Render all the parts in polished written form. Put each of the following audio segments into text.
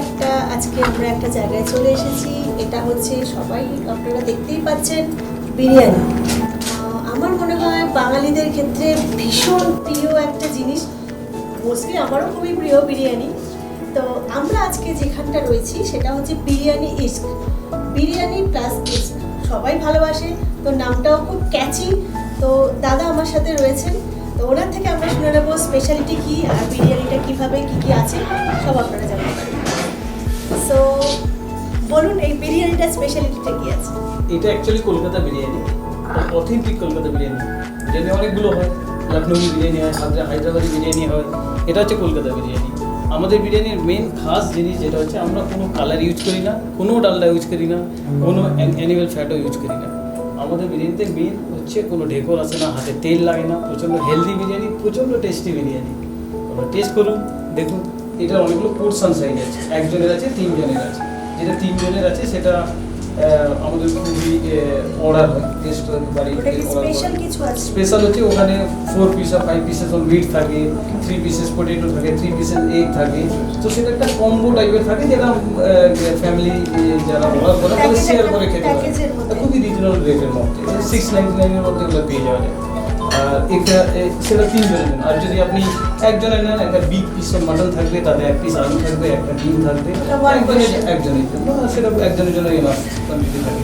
একটা আজকে আমরা একটা জায়গায় চলে এসেছি। এটা হচ্ছে সবাই আপনারা দেখতেই পাচ্ছেন, বিরিয়ানি। আমার মনে হয় বাঙালিদের ক্ষেত্রে ভীষণ প্রিয় একটা জিনিস, মোস্টলি আমারও খুবই প্রিয় বিরিয়ানি। তো আমরা আজকে যেখানটা রয়েছি সেটা হচ্ছে বিরিয়ানি ইস্ক, বিরিয়ানি প্লাস ইস্ক, সবাই ভালোবাসে, তো নামটাও খুব ক্যাচি। তো দাদা আমার সাথে রয়েছেন, তো ওনার থেকে আমরা শুনে নেবো স্পেশালিটি কী আর বিরিয়ানিটা কীভাবে কী কী আছে সব আপনারা জানতে পারেন। সো বলুন, এই বিরিয়ানিটার স্পেশালিটিটা কী আছে? এটা অ্যাকচুয়ালি কলকাতা বিরিয়ানি, অথেন্টিক কলকাতা বিরিয়ানি। বিরিয়ানি অনেকগুলো হয়, লখনৌ বিরিয়ানি হয়, হায়দ্রাবাদি বিরিয়ানি হয়, এটা হচ্ছে কলকাতা বিরিয়ানি। আমাদের বিরিয়ানির মেন খাস জিনিস যেটা হচ্ছে, আমরা কোনো কালার ইউজ করি না, কোনো ডালডা ইউজ করি না, কোনো অ্যানিমেল ফ্যাটও ইউজ করি না। আমাদের বিরিয়ানিতে মেন হচ্ছে কোনো ঢেকর আসে না, হাতে তেল লাগে না, প্রচণ্ড হেলদি বিরিয়ানি, প্রচণ্ড টেস্টি বিরিয়ানি। আমরা টেস্ট করুন, দেখুন। এটার অনেকগুলো পোর্শন সাইজ আছে, একজনের আছে, তিনজনের আছে। যেটা তিনজনের আছে সেটা আমাদের খুবই অর্ডার হয়, টেস্ট বাড়িতে স্পেশাল হচ্ছে। ওখানে 4 পিস আর 5 পিসেস মিট থাকে, 3 পিসেস পটেটো থাকে, 3 পিসেস এগ থাকে। তো সেটা একটা কম্বো টাইপের থাকে, যেটা ফ্যামিলি যারা অর্ডার করে তাদের শেয়ার করে খেতে পারে। খুবই রিজনেবল রেটের মধ্যে, 699 এর মধ্যে এগুলো পেয়ে যাওয়া যায়। আর এটা সেটা তিনজনের জন্য। আর যদি আপনি একজনের নেন, একটা বিগ পিস অফ মাটন থাকবে, তাতে 1 পিস আলু থাকবে, একটা ডিম থাকবে, একজনের জন্য, সেটা একজনের জন্য এনাফ কোয়ান্টিটি থাকে।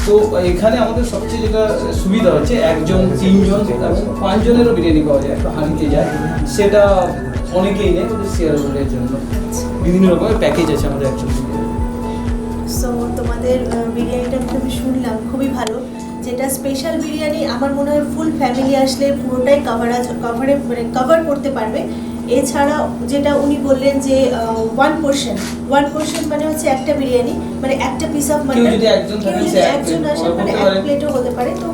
তো এখানে আমাদের সবচেয়ে যেটা সুবিধা হচ্ছে, 1 জন, 3 জন এবং 5 জনেরও বিরিয়ানি পাওয়া যায়, একটা হাঁড়িতে যায়। সেটা অনেকেই নেয় ওদের শেয়ারের জন্য। বিভিন্ন রকমের প্যাকেজ আছে আমাদের অ্যাকচুয়ালি। সো তোমাদের বিরিয়ানিটা আমি শুনলাম খুবই ভালো। যেটা স্পেশাল বিরিয়ানি, আমার মনে হয় ফুল ফ্যামিলি আসলে পুরোটাই কভার করতে পারবে। এছাড়া যেটা উনি বললেন যে 1 পোর্শন মানে হচ্ছে একটা বিরিয়ানি, মানে একটা পিস অফ মাটন, একজন আসে মানে 1 প্লেটও হতে পারে। তো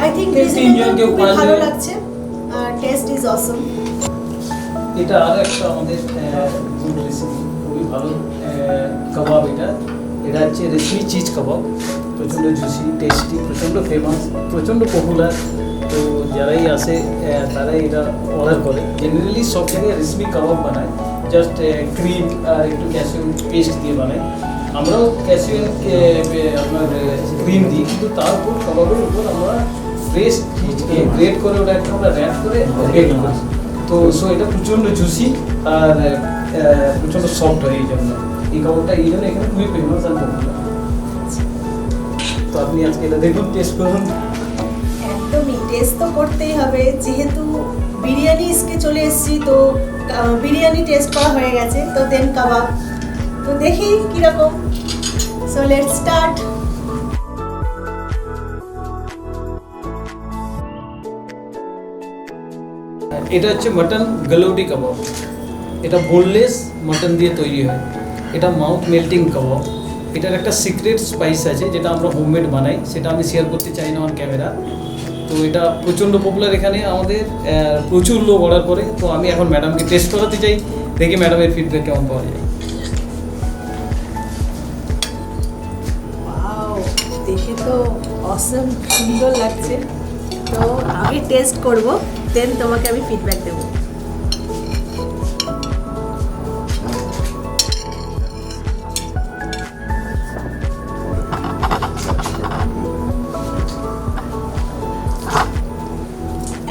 আই থিঙ্ক খুবই ভালো লাগছে, আর টেস্ট ইজ অসম। এটা আর একটা আমাদের রেসিপি, খুবই ভালো কাবাব। এটা হচ্ছে রেশমি চিজ কাবাব, প্রচণ্ড জুসি, টেস্টি, প্রচণ্ড ফেমাস, প্রচণ্ড পপুলার। তো যারাই আসে তারাই এটা অর্ডার করে। জেনারেলি সব জায়গায় রেশমি কাবাব বানায়, জাস্ট ক্রিম আর একটু ক্যাশিউ পেস্ট দিয়ে বানায়। আমরাও ক্যাশিউ আপনার ক্রিম দিই, কিন্তু তার উপর কাবাবের উপর আমরা ফ্রেশ চিজকে গ্রেট করে ওটা একটা আমরা র্যাপ করে বেক করি। তো এটা প্রচণ্ড জুসি আর প্রচণ্ড সফট হয়। এই জন্য এই কাবাবটা এই জন্য এখানে খুবই ফেমাস আর পপুলার। তো আপনি আজকে এটা দেখুন, টেস্ট করুন। একদমই টেস্ট তো করতেই হবে, যেহেতু বিরিয়ানি ইস্কে চলে এসেছি, তো বিরিয়ানি টেস্ট করা হয়ে গেছে, তো দেন কাবাব। তো দেখি কীরকম। So let's start. এটা হচ্ছে মাটন গালৌটি কাবাব। এটা বোনলেস মাটন দিয়ে তৈরি হয়। এটা মাউথ মেল্টিং কাবাব। এটার একটা সিক্রেট স্পাইস আছে, যেটা আমরা হোমমেড বানাই, সেটা আমি শেয়ার করতে চাই না অন ক্যামেরা। তো এটা প্রচণ্ড পপুলার এখানে, আমাদের প্রচুর লোক অর্ডার করে। তো আমি এখন ম্যাডামকে টেস্ট করাতে চাই, দেখি ম্যাডামের ফিডব্যাক কেমন পাওয়া যায়। ওয়াও, দেখে তো অসম সুন্দর লাগছে। তো আমি টেস্ট করব, দেন তোমাকে আমি ফিডব্যাক দেবো।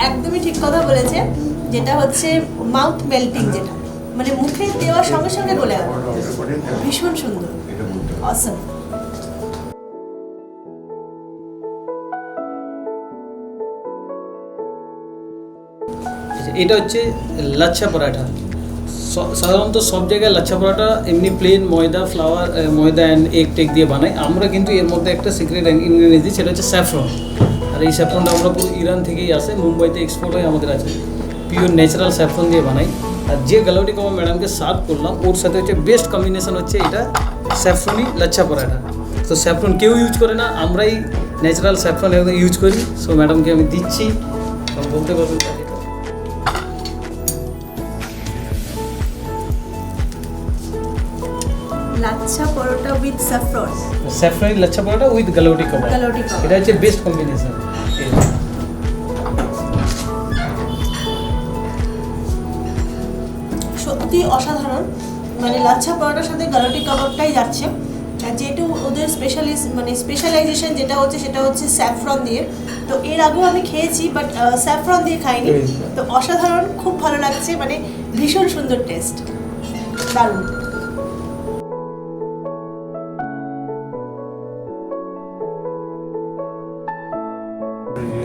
একদমই ঠিক কথা বলেছে, যেটা হচ্ছে মাউথ মেল্টিং, যেটা মানে মুখে দেওয়ার সঙ্গে সঙ্গে গলে যাবে। ভীষণ সুন্দর, অসম। এটা হচ্ছে লাচ্ছা পরাঠা। সাধারণত সব জায়গায় লাচ্ছা পরাঠা এমনি প্লেন ময়দা অ্যান্ড এগ টেক দিয়ে বানাই। আমরা কিন্তু এর মধ্যে একটা সিক্রেট ইনগ্রিডিয়েন্ট দিই, সেটা হচ্ছে স্যাফরন। আর এই স্যাফরনটা আমরা পুরো ইরান থেকেই আসে, মুম্বাইতে এক্সপোর্ট হয় আমাদের আছে। পিওর ন্যাচারাল স্যাফরন দিয়ে বানাই। আর যে গালৌটি কাবাব ম্যাডামকে সার্ভ করলাম, ওর সাথে হচ্ছে বেস্ট কম্বিনেশন হচ্ছে এটা স্যাফরনি লাচ্ছা পরাঠা। তো স্যাফরন কেউ ইউজ করে না, আমরাই ন্যাচারাল স্যাফরন ইউজ করি। সো ম্যাডামকে আমি দিচ্ছি, বলতে পারবেন। লাচ্ছা পরোটা উইথ স্যাফরন, স্যাফরনি লাচ্ছা পরোটা উইথ গালৌটি কাবাব, এটা হচ্ছে বেস্ট কম্বিনেশন। সত্যি অসাধারণ। মানে লাচ্ছা পরোটার সাথে গালটি কাবাবটাই যাচ্ছে। আর যেহেতু ওদের স্পেশালাইজেশন যেটা হচ্ছে স্যাফরন দিয়ে, তো এর আগেও আমি খেয়েছি বাট স্যাফরন দিয়ে খাইনি। তো অসাধারণ, খুব ভালো লাগছে, মানে ভীষণ সুন্দর টেস্ট, দারুণ।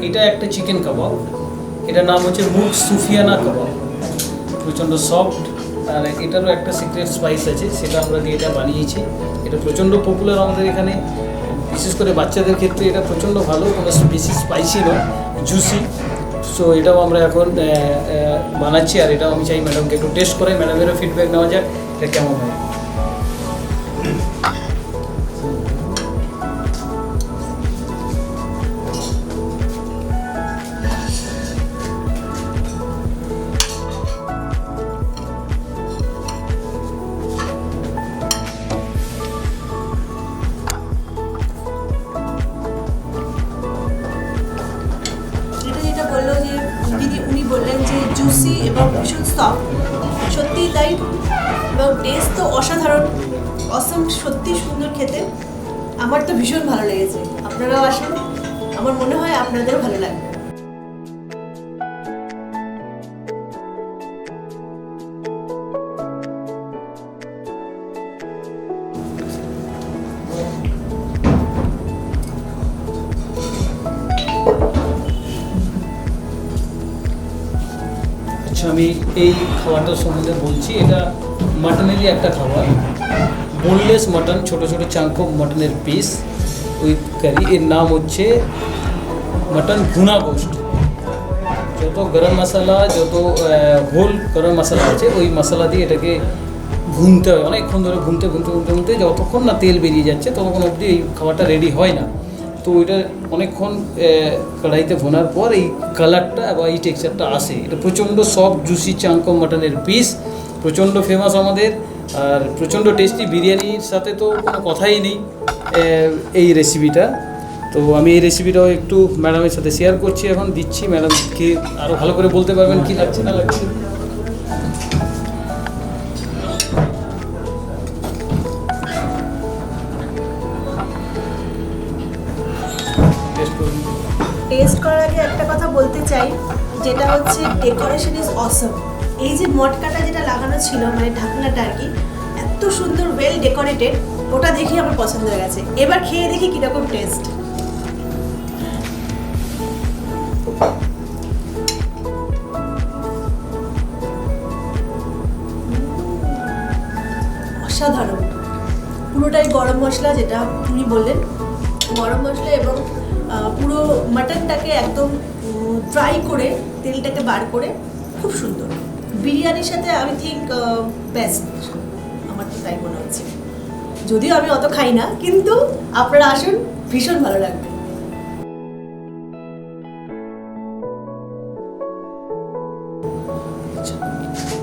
এটা একটা চিকেন কাবাব, এটার নাম হচ্ছে মুগ সুফিয়ানা কাবাব, প্রচণ্ড সফট। আর এটারও একটা সিক্রেট স্পাইস আছে, সেটা আমরা দিয়ে এটা বানিয়েছি। এটা প্রচণ্ড পপুলার আমাদের এখানে, বিশেষ করে বাচ্চাদের ক্ষেত্রে এটা প্রচণ্ড ভালো, কোনো বেশি স্পাইসি নয়, জুসি। সো এটাও আমরা এখন বানাচ্ছি, আর এটাও আমি চাই ম্যাডামকে একটু টেস্ট করে ম্যাডামেরও ফিডব্যাক নেওয়া যাক এটা কেমন হয়। উনি বললেন যে জুসি এবং ভীষণ সফট, সত্যিই তাই, এবং টেস্ট তো অসাধারণ, অসম, সত্যি সুন্দর খেতে। আমার তো ভীষণ ভালো লেগেছে, আপনারাও আসুন, আমার মনে হয় আপনাদেরও ভালো লাগবে। আমি এই খাবারটার সম্বন্ধে বলছি। এটা মাটনেরই একটা খাবার, বোনলেস মাটন, ছোটো ছোটো চাঙ্ক অফ মাটনের পিস উইথ কারি। এর নাম হচ্ছে মাটন ভুনা গোস্ট। যত গরম মশলা, যত হোল গরম মশলা আছে, ওই মশলা দিয়ে এটাকে ভুনতে হয়, অনেকক্ষণ ধরে ভুনতে ভুনতে ভুনতে ভুনতে যতক্ষণ না তেল বেরিয়ে যাচ্ছে ততক্ষণ অবধি এই খাবারটা রেডি হয় না। তো এটা অনেকক্ষণ কড়াইতে ভোনার পর এই কালারটা বা এই টেক্সচারটা আসে। এটা প্রচণ্ড সফট জুসি চাঙ্ক অফ মাটনের পিস, প্রচণ্ড ফেমাস আমাদের, আর প্রচণ্ড টেস্টি। বিরিয়ানির সাথে তো কোনো কথাই নেই এই রেসিপিটা। তো আমি এই রেসিপিটাও একটু ম্যাডামের সাথে শেয়ার করছি, এখন দিচ্ছি। ম্যাডামকে আরও ভালো করে বলতে পারবেন কী লাগছে না লাগছে। টেস্ট করার আগে একটা কথা বলতে চাই, যেটা হচ্ছে ডেকোরেশন ইজ অসম। এই যে মটকাটা যেটা লাগানো ছিল, মানে ঢাকনাটা আর কি, এত সুন্দর ওয়েল ডেকোরেটেড, ওটা দেখে আমার পছন্দ হয়ে গেছে। এবার খেয়ে দেখি কীরকম টেস্ট। অসাধারণ, পুরোটাই গরম মশলা, যেটা উনি বললেন, গরম মশলা, এবং পুরো মাটনটাকে একদম ড্রাই করে তেলটাকে বার করে, খুব সুন্দর। বিরিয়ানির সাথে আমি থিঙ্ক বেস্ট, আমার তো তাই মনে হচ্ছে। যদিও আমি অত খাই না, কিন্তু আপনারা আসুন, ভীষণ ভালো লাগবে।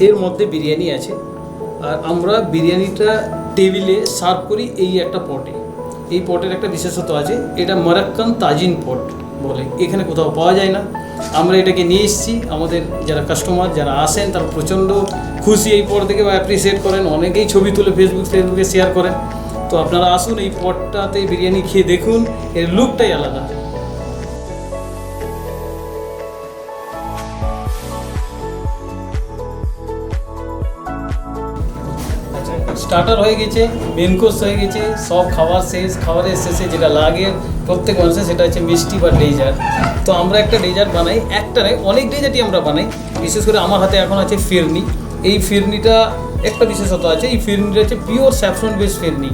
এর মধ্যে বিরিয়ানি আছে, আর আমরা বিরিয়ানিটা টেবিলে সার্ভ করি এই একটা পটে। এই পটের একটা বিশেষত্ব আছে, এটা মরক্কান তাজিন পট বলে, এখানে কোথাও পাওয়া যায় না। আমরা এটাকে নিয়ে এসেছি, আমাদের যারা কাস্টমার যারা আসেন তারা প্রচণ্ড খুশি এই পট থেকে বা অ্যাপ্রিসিয়েট করেন, অনেকেই ছবি তুলে ফেসবুকে শেয়ার করেন। তো আপনারা আসুন, এই পটটাতে বিরিয়ানি খেয়ে দেখুন, এর লুকটাই আলাদা। স্টার্টার হয়ে গেছে, মেন কোর্স হয়ে গেছে, সব খাবার শেষ। খাবারের শেষে যেটা লাগে প্রত্যেক মানুষের, সেটা হচ্ছে মিষ্টি বা ডেজার্ট। তো আমরা একটা ডেজার্ট বানাই, একটা নয় অনেক ডেজার্টই আমরা বানাই। বিশেষ করে আমার হাতে এখন আছে ফিরনি। এই ফিরনিটা একটা বিশেষত্ব আছে, এই ফিরনিটা হচ্ছে পিওর স্যাফরন বেস ফিরনি।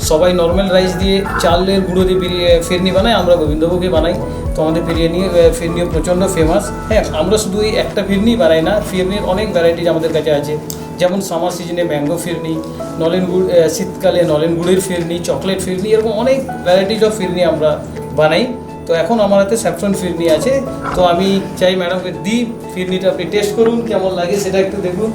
সবাই নর্মাল রাইস দিয়ে, চালের গুঁড়ো দিয়ে ফিরনি বানায়, আমরা গোবিন্দভোগে বানাই। তো আমাদের ফিরনিও প্রচণ্ড ফেমাস। হ্যাঁ, আমরা শুধু এই একটা ফিরনি বানাই না, ফিরনির অনেক ভ্যারাইটিজ আমাদের কাছে আছে। যেমন সামার সিজনে ম্যাঙ্গো ফিরনি, নলেন গুড়, শীতকালে নলেন গুড়ের ফিরনি, চকলেট ফিরনি, এরকম অনেক ভ্যারাইটিজ অফ ফিরনি আমরা বানাই। তো এখন আমার হাতে স্যাফরন ফিরনি আছে, তো আমি চাই ম্যাডামকে দিই ফিরনিটা, আপনি টেস্ট করুন কেমন লাগে সেটা একটু দেখুন।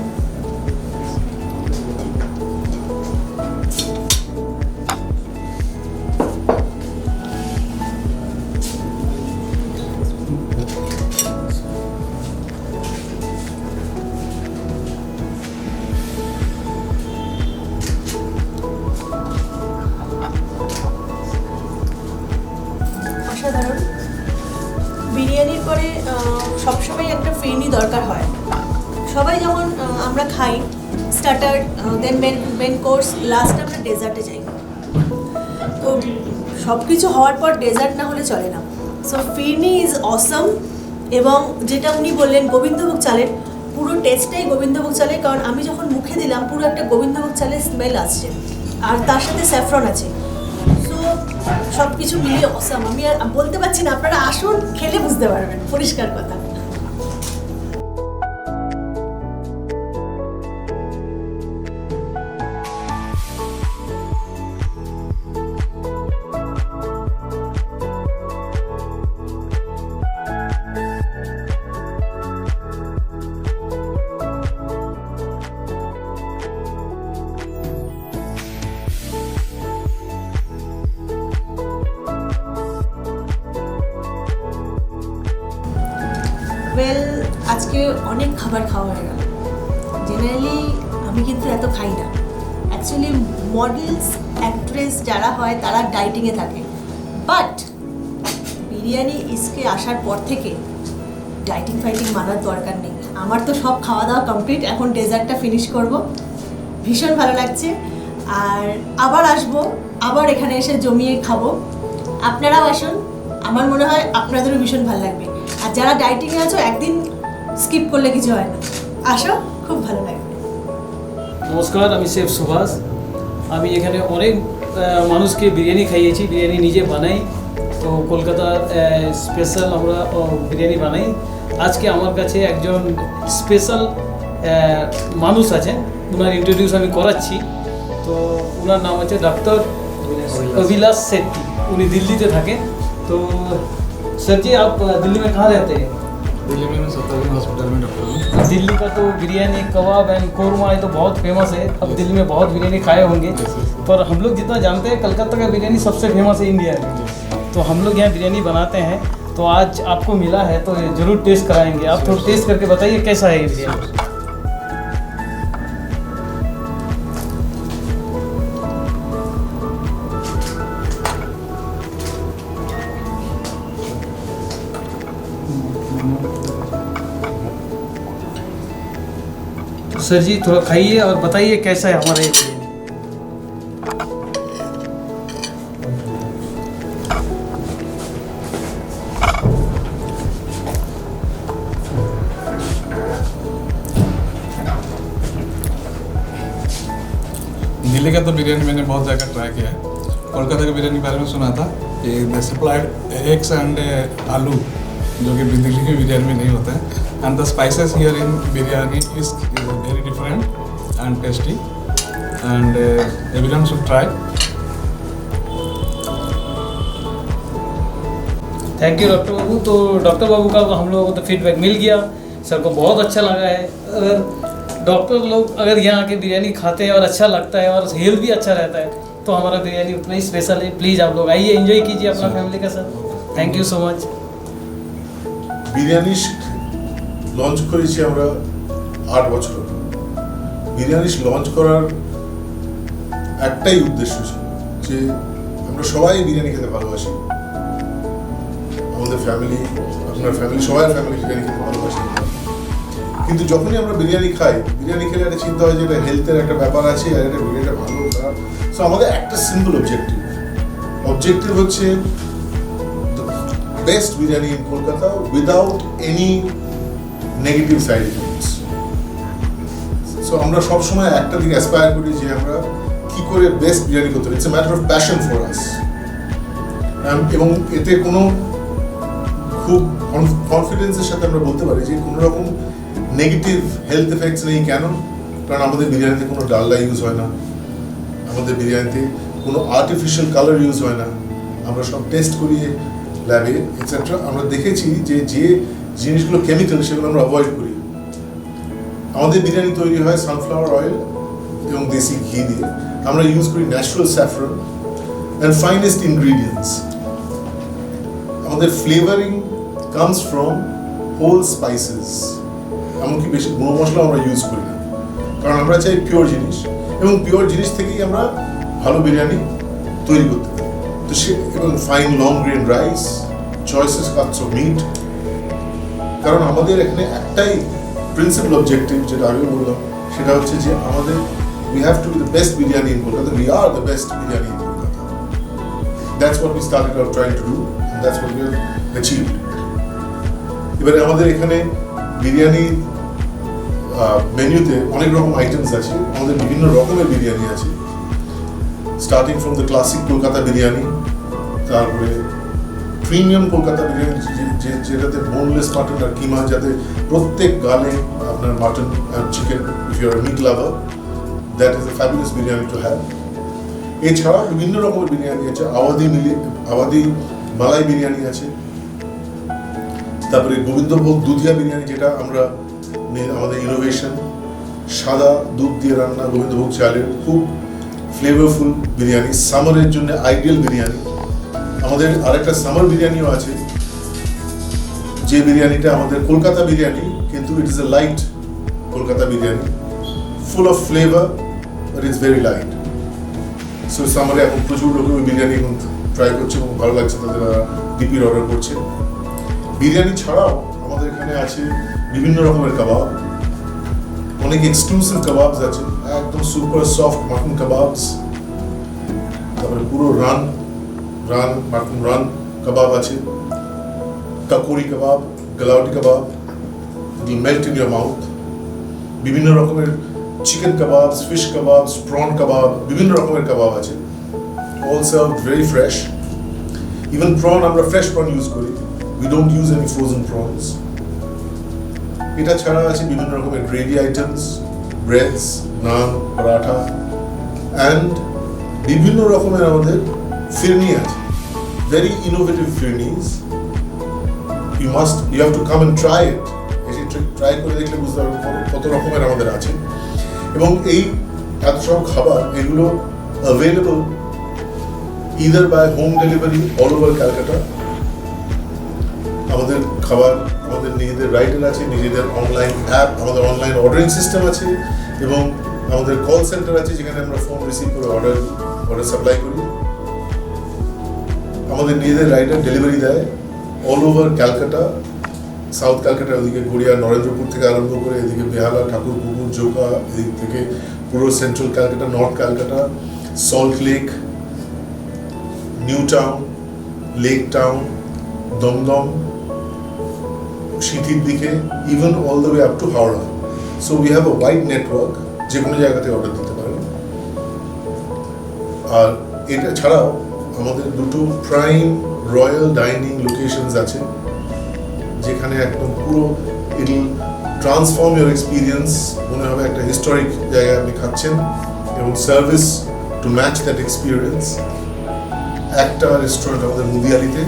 বিরিয়ানির পরে সবসময় একটা ফিরনি দরকার হয়। সবাই যখন আমরা খাই স্টার্টার, দেন মেন কোর্স, লাস্ট আমরা ডেজার্টে যাই। তো সব কিছু হওয়ার পর ডেজার্ট না হলে চলে না। সো ফিরনি ইজ অসম। এবং যেটা উনি বললেন গোবিন্দভোগ চালের, পুরো টেস্টটাই গোবিন্দভোগ চালের, কারণ আমি যখন মুখে দিলাম পুরো একটা গোবিন্দভোগ চালের স্মেল আসছে, আর তার সাথে স্যাফরন আছে। সো সব কিছু মিলিয়ে অসম। আমি আর বলতে পারছি না, আপনারা আসুন, খেলে বুঝতে পারবেন, পরিষ্কার কথা। ওয়েল, আজকে অনেক খাবার খাওয়া হয়ে গেল। জেনারেলি আমি কিন্তু এত খাই না। অ্যাকচুয়ালি মডেলস, অ্যাক্ট্রেস যারা হয় তারা ডাইটিংয়ে থাকে, বাট বিরিয়ানি ইসকে আসার পর থেকে ডাইটিং ফাইটিং মানার দরকার নেই। আমার তো সব খাওয়া দাওয়া কমপ্লিট, এখন ডেজার্টটা ফিনিশ করব। ভীষণ ভালো লাগছে, আর আবার আসবো, আবার এখানে এসে জমিয়ে খাবো। আপনারাও আসুন, আমার মনে হয় আপনাদেরও ভীষণ ভালো লাগবে। আর যারা ডাইটিংয়ে আছো, একদিন স্কিপ করলে কিছু হয় না, আসো, খুব ভালো লাগবে। নমস্কার, আমি শেফ সুভাষ। আমি এখানে অনেক মানুষকে বিরিয়ানি খাইয়েছি, বিরিয়ানি নিজে বানাই। তো কলকাতার স্পেশাল আমরা বিরিয়ানি বানাই। আজকে আমার কাছে একজন স্পেশাল মানুষ আছেন, ওনার ইন্ট্রোডিউস আমি করাচ্ছি। তো ওনার নাম হচ্ছে डॉक्टर अभिलाष सेट्टी। उन्हीं दिल्ली से थाकें। तो सर जी, आप दिल्ली में कहाँ रहते हैं? दिल्ली में मैं सत्तावीं हॉस्पिटल में डॉक्टर हूँ। दिल्ली का तो बिरयानी, कबाब एंड कोरमा ये तो बहुत फेमस है। अब दिल्ली में बहुत बिरयानी खाए होंगे, पर हम लोग जितना जानते हैं कलकत्ता का बिरयानी सबसे फेमस है इंडिया में। तो हम लोग यहाँ बिरयानी बनाते हैं, तो आज आपको मिला है तो ज़रूर टेस्ट कराएंगे। आप थोड़ा टेस्ट करके बताइए कैसा है ये बिरयानी। सर जी थोड़ा खाइए और बताइए कैसा है हमारा ये बिरयानी। दिल्ली का तो बिरयानी मैंने बहुत जगह ट्राई किया है। कोलकाता के बिरयानी के बारे में सुना था कि दे सप्लाइड एग्स एंड आलू, जो कि दिल्ली की बिरयानी में नहीं होता है। And the spices here in biryani is very different and tasty, and everyone should try. Thank you doctor Babu. तो डॉक्टर बाबू का हम लोगों को तो फीडबैक मिल गया, सर को बहुत अच्छा लगा है। अगर डॉक्टर लोग अगर यहाँ आके बिरयानी खाते हैं और अच्छा लगता है और हेल्थ भी अच्छा रहता है, तो हमारा बिरयानी उतना ही स्पेशल है। प्लीज़ आप लोग आइए, एंजॉय कीजिए अपना फैमिली के साथ। Thank you so much. Biryani launch করেছি আমরা 8 বছর। বিরিয়ানি লঞ্চ করার একটাই উদ্দেশ্য ছিল যে আমরা সবাই বিরিয়ানি খেতে ভালোবাসি। আমাদের ফ্যামিলি, আপনার ফ্যামিলি, সবাই ফ্যামিলি বিরিয়ানি খেতে ভালোবাসি। কিন্তু যখনই আমরা বিরিয়ানি খাই, বিরিয়ানি খেলে একটা চিন্তা হয় যে এটা হেলথের একটা ব্যাপার আছে, আর এটা বিরিয়ানিটা ভালো খারাপ। সো আমাদের একটা সিম্পল অবজেক্টিভ হচ্ছে best biryani in Kolkata without any negative side effects. So আমরা সবসময় একটা দিকে অ্যাসপায়ার করি যে আমরা কি করে বেস্ট বিরিয়ানি করতে পারি। It's a matter of passion for us. এবং এতে কোনো খুব কনফিডেন্সের সাথে আমরা বলতে পারি যে কোনো রকম নেগেটিভ হেলথ এফেক্টস নেই। কেন? কারণ আমাদের বিরিয়ানিতে কোনো ডালডা ইউজ হয় না, আমাদের বিরিয়ানিতে কোনো আর্টিফিশিয়াল কালার ইউজ হয় না। আমরা সব টেস্ট করিয়ে ল্যাবে এটসেট্রা আমরা দেখেছি যে যে জিনিসগুলো কেমিক্যাল সেগুলো আমরা অ্যাভয়েড করি। আমাদের বিরিয়ানি তৈরি হয় সানফ্লাওয়ার অয়েল এবং দেশি ঘি দিয়ে। আমরা ইউজ করি natural saffron and finest ingredients. আমাদের flavouring comes from whole spices. এমনকি বেশি গুঁড়ো মশলা আমরা ইউজ করি না, কারণ আমরা চাই পিওর জিনিস, এবং পিওর জিনিস থেকেই আমরা ভালো বিরিয়ানি তৈরি করতে পারি। তো সে এবং fine long grain rice, choices cuts of meat. কারণ আমাদের এখানে একটাই প্রিন্সিপাল অবজেক্টিভ যেটা আগে বললাম সেটা হচ্ছে যে আমাদের we have to be the best biryani in Kolkata. We are the best biryani in Kolkata. That's what we started out trying to do and that's what we have achieved. এবারে আমাদের এখানে বিরিয়ানি মেনুতে অনেক রকম আইটেমস আছে, আমাদের বিভিন্ন রকমের বিরিয়ানি আছে, starting from the classic Kolkata biryani, তারপরে প্রিমিয়াম কলকাতা বিরিয়ানি যেটাতে বোনলেস মাটন আর কিমা, যাতে প্রত্যেক গালে আপনার মাটন আর chicken, if you are meat lover that is a fabulous biryani to have. এছাড়া বিভিন্ন রকমের বিরিয়ানি আছে, আওয়াদি মালাই বিরিয়ানি আছে, তারপরে গোবিন্দভোগ দুধিয়া বিরিয়ানি যেটা আমরা আমাদের ইনোভেশন, সাদা দুধ দিয়ে রান্না গোবিন্দভোগ চালের খুব ফ্লেভারফুল বিরিয়ানি, সামারের জন্য আইডিয়াল বিরিয়ানি। আমাদের আরেকটা সামার বিরিয়ানিও আছে, যে বিরিয়ানিটা আমাদের কলকাতা বিরিয়ানি কিন্তু it is a light Kolkata biryani, full of flavour but it's very light. So সামারে এখন প্রচুর লোক ওই বিরিয়ানি এখন ট্রাই করছে এবং ভালো লাগছে, তাদের রিপিট অর্ডার করছে। বিরিয়ানি ছাড়াও আমাদের এখানে আছে বিভিন্ন রকমের কাবাব, অনেক এক্সক্লুসিভ কাবাবস আছে, একদম সুপার সফট মাটন কাবাবস, তারপরে পুরো মাটন রান কাবাব আছে, kakori kebab, galouti kebab, it will melt in your mouth, বিভিন্ন রকমের chicken kebabs, fish kebabs, prawn kebab, বিভিন্ন রকমের কাবাব আছে, all served very fresh. Even prawn আমরা ফ্রেশ প্রন ইউজ করি, we don't use any frozen prawns. এটা ছাড়া আছে বিভিন্ন রকমের gravy items, breads, naan, paratha and বিভিন্ন রকমের আমাদের ফিরনি আছে, very innovative phirnis. You have to come and try it, এসে ট্রাই করে দেখলে বুঝতে পারবেন কত রকমের আমাদের আছে। এবং এই এত সব খাবার এগুলো available either by home delivery all over Calcutta. আমাদের খাবার আমাদের নিজেদের রাইডার আছে, নিজেদের অনলাইন অ্যাপ, আমাদের অনলাইন অর্ডারিং সিস্টেম আছে এবং আমাদের কল সেন্টার আছে যেখানে আমরা ফোন রিসিভ করে অর্ডার সাপ্লাই করি। আমাদের নিজেদের রাইডার ডেলিভারি দেয় all over Calcutta, south Calcutta, ওদিকে গড়িয়া নরেন্দ্রপুর থেকে আরম্ভ করে এদিকে বেহালা, ঠাকুরপুকুর, জোকা, এদিক থেকে পুরো সেন্ট্রাল ক্যালকাটা, নর্থ ক্যালকাটা, সল্ট লেক, নিউ টাউন, লেক টাউন, দমদম, সিটির দিকে, even all the way up to Howrah. So we have a wide network, যে কোনো জায়গাতে অর্ডার দিতে পারেন। আর এটা ছাড়াও আমাদের দুটো প্রাইম রয়্যাল ডাইনিং লোকেশনস আছে, যেখানে একদম পুরো it will transform your experience, মনে হবে একটা হিস্টোরিক জায়গায় আপনি খাচ্ছেন, এবং service to match that experience. একটা রেস্টুরেন্ট আমাদের মুদিয়ালিতে,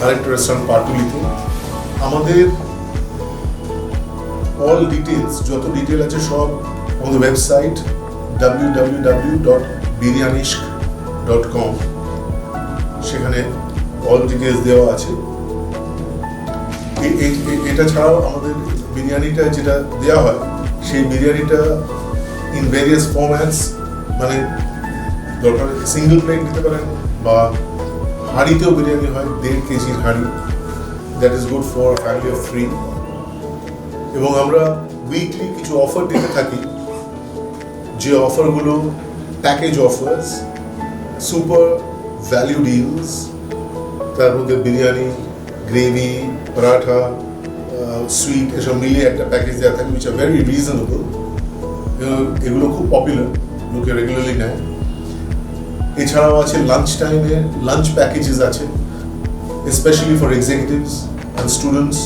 আরেকটা রেস্টুরেন্ট পাটুলিতে। আমাদের অল ডিটেলস, যত ডিটেল আছে সব আমাদের ওয়েবসাইট www.biryanishk.com, সেখানে অল ডিটেলস দেওয়া আছে। এটা ছাড়াও আমাদের বিরিয়ানিটা যেটা দেওয়া হয় সেই বিরিয়ানিটা ইন ভেরিয়াস ফরম্যাটস, মানে দরকার সিঙ্গেল প্লেট দিতে পারেন বা হাঁড়িতেও বিরিয়ানি হয়, 1.5 কেজির হাঁড়ি, that is good for family of 3। এবং আমরা উইকলি কিছু অফার দিতে থাকি, যে অফারগুলো package offers, super value deals, তার মধ্যে বিরিয়ানি, গ্রেভি, পরাঠা, সুইট এসব মিলিয়ে একটা প্যাকেজ দেওয়া থাকে, উইচ আর ভেরি রিজনেবল। এগুলো খুব পপুলার, লোকে রেগুলারলি নেয়। এছাড়াও আছে লাঞ্চ টাইমে লাঞ্চ প্যাকেজেস আছে, specially for executives and students.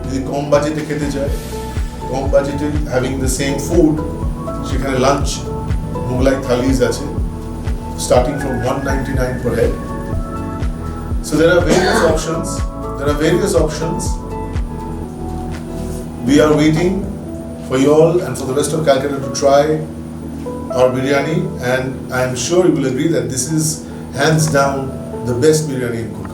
যদি কম বাজেটে খেতে চায়, কম বাজেটে হ্যাভিং দ্য সেম ফুড, সেখানে লাঞ্চ মোগলাই থালিজ আছে, starting from 199 per head. So there are various options. We are waiting for you all and for the rest of Calcutta to try our biryani, and I am sure you will agree that this is hands down the best biryani in Kolkata.